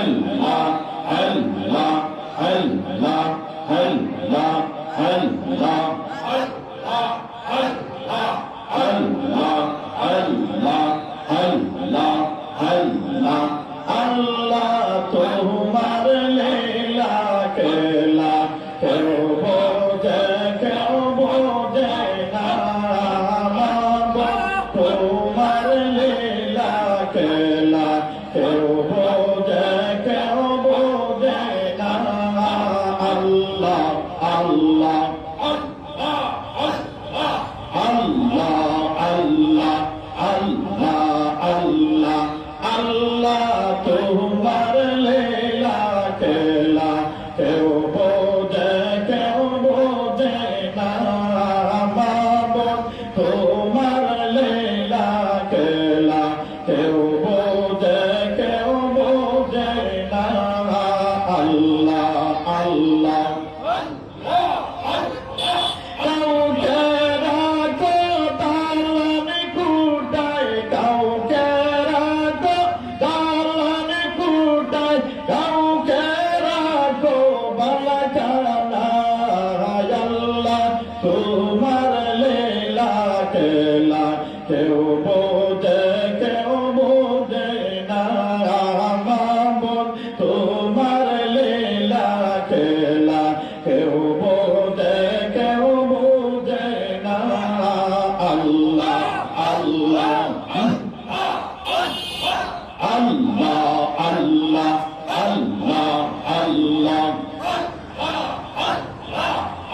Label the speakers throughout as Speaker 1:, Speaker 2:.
Speaker 1: আল্লাহ আল্লাহ আল্লাহ আল্লাহ আল্লাহ আল্লাহ আল্লাহ আল্লাহ আল্লাহ আল্লাহ তোমার লীলা খেলা কেউ বোঝে না তোমার লীলা খেলা কেউ বোঝে না আল্লাহ আল্লাহ আল্লাহ আল্লাহ আল্লাহ আল্লাহ আল্লাহ তোমার লীলা খেলা কেউ বোঝে না মাবুদ তোমার লীলা খেলা কেউ বোঝে না আল্লাহ আল্লাহ তোমার লীলা খেলা কেউ বোঝে না মাবুদ তোমার লীলা খেলা কেউ বোঝে না আল্লাহ আল্লাহ আল্লাহ আল্লাহ আল্লাহ আল্লাহ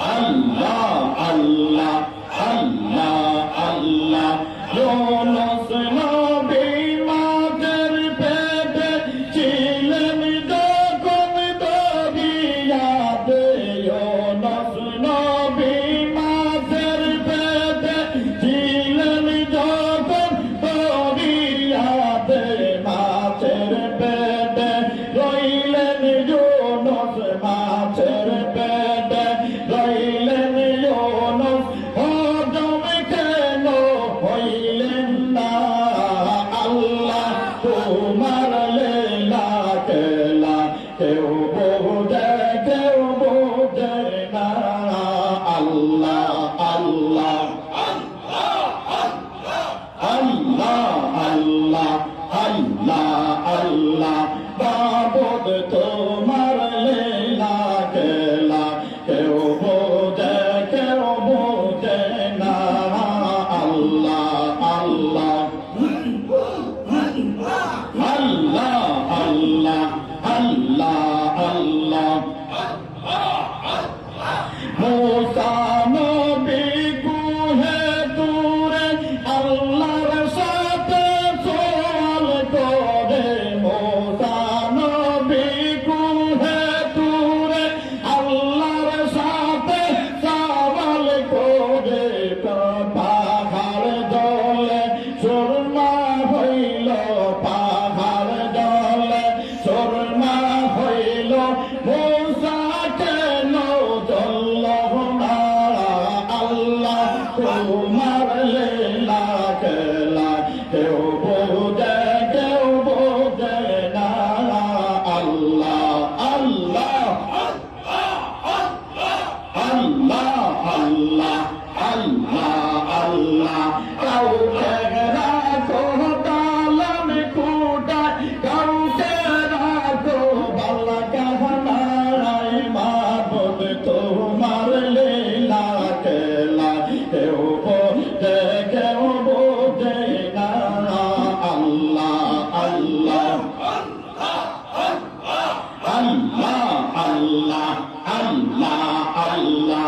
Speaker 1: আল্লাহ আল্লাহ আল্লাহ আল্লাহ ইউনুস নবী মাছের পেটে ছিলেন যখন দরিয়াতে ইউনুস নবী মাছের পেটে ছিলেন যখন দরিয়াতে মাছের পেটে রইলেন ইউনুস মাছের পেটে রইলেন ইউনুস হজম কেন হইলেন না আল্লাহ তোমার লীলা খেলা কেউ বোঝে না আল্লাহ আল্লাহ আল্লাহ আল্লাহ আল্লাহ আল্লাহ মাবুদ তোমার লীলা খেলা কেউ বোঝে না আল্লাহ আল্লাহ আল্লাহ আল্লাহ আল্লাহ আল্লাহ মুসা নবী গুহে দূরে আল্লাহর সাথে সওয়াল করে মুসা নবী গুহে দূরে আল্লাহর সাথে সওয়াল করে পাহাড় দলে সুরমা হইল পাহাড় দলে সুরমা হইল মুসা কেন চলল না আল্লাহ তোমার লীলা খেলা কেউ বোঝে না আল্লাহ আল্লাহ আল্লাহ আল্লাহ আল্লাহ আল্লাহ কাউকে রাখো তালাম কুটায় কাউকে রাখো বালা কাহানায় মাবুদ তোমার লীলা খেলা কেউ বোঝে না আল্লাহ আল্লাহ আল্লাহ আল্লাহ আল্লাহ আল্লাহ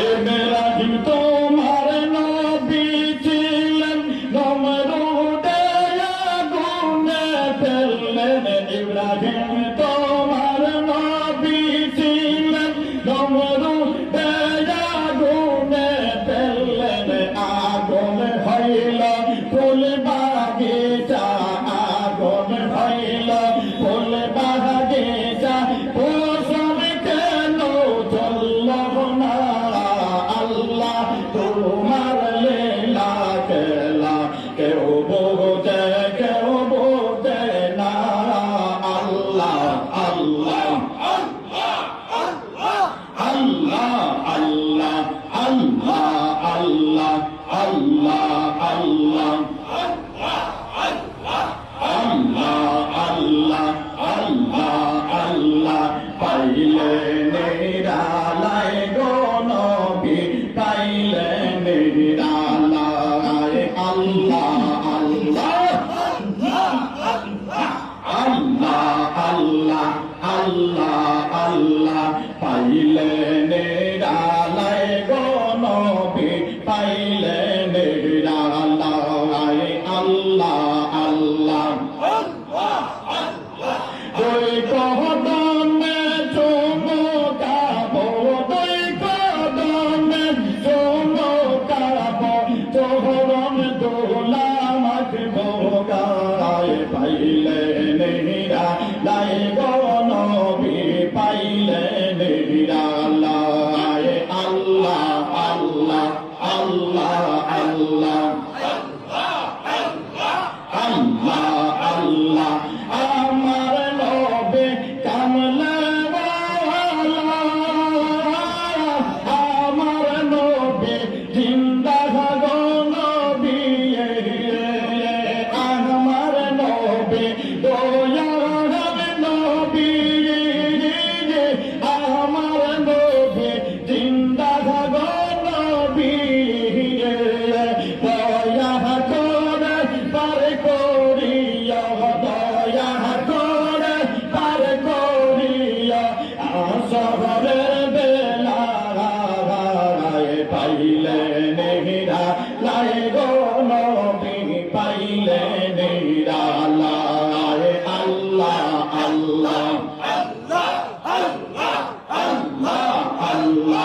Speaker 1: ইব্রাহিম তোমার নবী ছিলেন নমরুদে আগুনে ফেললেন ইব্রাহিম তোমার নবী ছিলেন নমরুদে আগুনে ফেললেন আগুন হইল ফুল বাগিচা আগুন হইল ফুল বাগিচা পোষণ কেন চলল না আল্লাহ তোমার লীলা খেলা কেউ বোঝে আল্লাহ আল্লাহ পাইলে নিরালায় গো নবী পাইলে নিরালায় আল্লাহ আল্লাহ দুই কদমে চুমুকাবো দুই কদমে চুমুকাবো চরণ দোলা মাখবো গায়ে পাইলে নিরালায় গো নবী পাইলে নিরালায় আল্লাহ আল্লাহ আল্লাহ আল্লাহ আল্লাহ আল্লাহ আমার নবী কামলাওয়ালা আমার নবী জিন্দা গো নবী আমার নবী দয়ার নবী আমার নবী জিন্দা গো নবী দয়া করে পার করিয়া দয়া করে পার করিয়া শহরের বেলা পাইলে নেহিরা লাই গো নবী পাইলে নেহিরা লাই আল্লাহ আল্লাহ আল্লাহ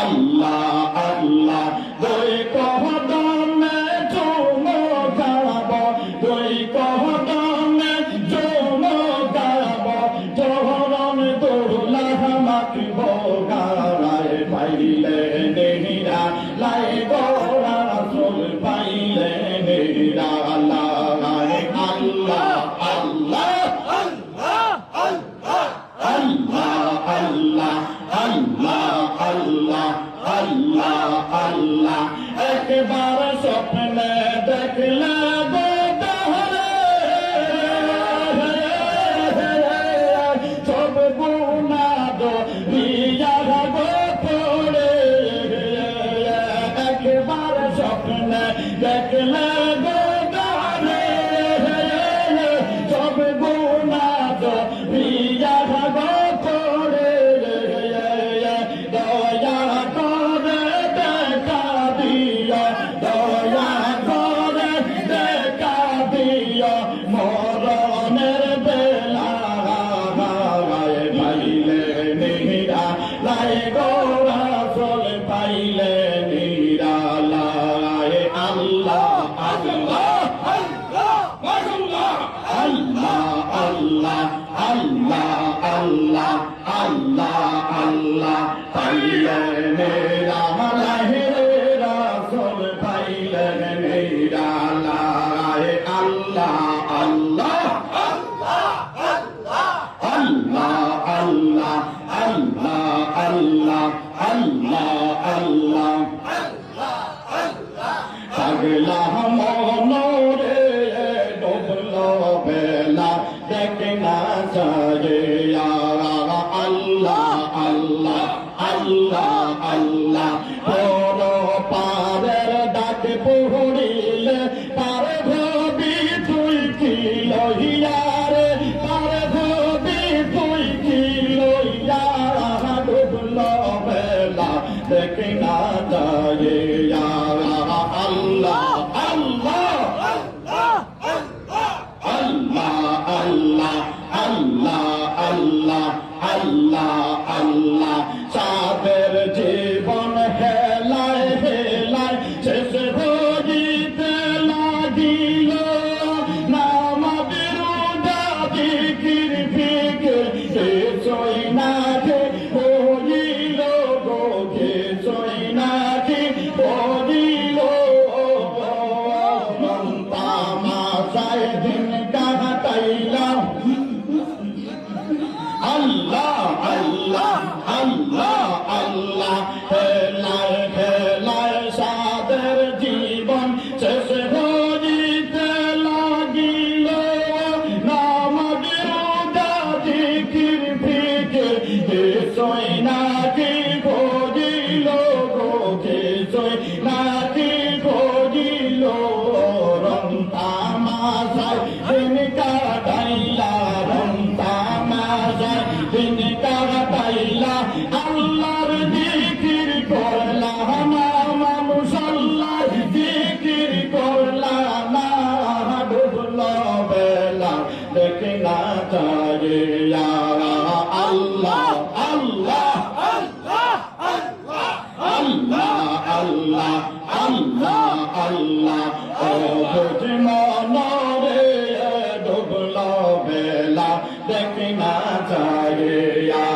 Speaker 1: আল্লাহ আল্লাহ দুই কদমে চুমুকাবো দুই কদমে চুমুকাবো চরণ দোলা মাখবো গায়ে পাইলে নেহিরা লাই গো রাসূল পাইলে নেহিরা লাই আল্লাহ আল্লাহ আল্লাহ আল্লাহ আল্লাহ একবার স্বপ্নে দেখলে গো তাহলে সব গুনাহ দিয়া গো পড়ে একবার স্বপ্নে দেখলে গো তাহলে সব গুনাহ দিয়া গো পড়ে দয়া করে দেখা দিও দয়া করে দেখা দিও মরণের বেলা পাইলে নিরা লাই গো রাসূল পাইলে নিরা লাই আল্লাহ আল্লাহ আল্লাহ আল্লাহ পাইলে মেরা লাই রাসূল পাইলে মেরা লাই আল্লাহ আল্লাহ পাগলা মনোরে ডুবলো বেলা দেখে না যায় আল্লাহ পর পারের ডাক পড়িলে পার ভবি তুই কি লইয়ারে পার ভবি তুই কি লইয়া ডুবলো বেলা দেখে না যায় আল্লাহ সাদের জীবন হেলায় হেলায় শেষ হইতে লাগিল নামাজের রোজা জিকির ফিকির কিছুই না যে হইল গো কিছুই না যে হইল তামাশায় দিন কাটাইলাম আল্লাহ হেলায় সাদের জীবন শেষ হইতে লাগিল নামাজের রোজা জিকির ফিকির কিছুই নাকি ভজিল গো কিছুই নাকি ভজিল না দেখে না যায়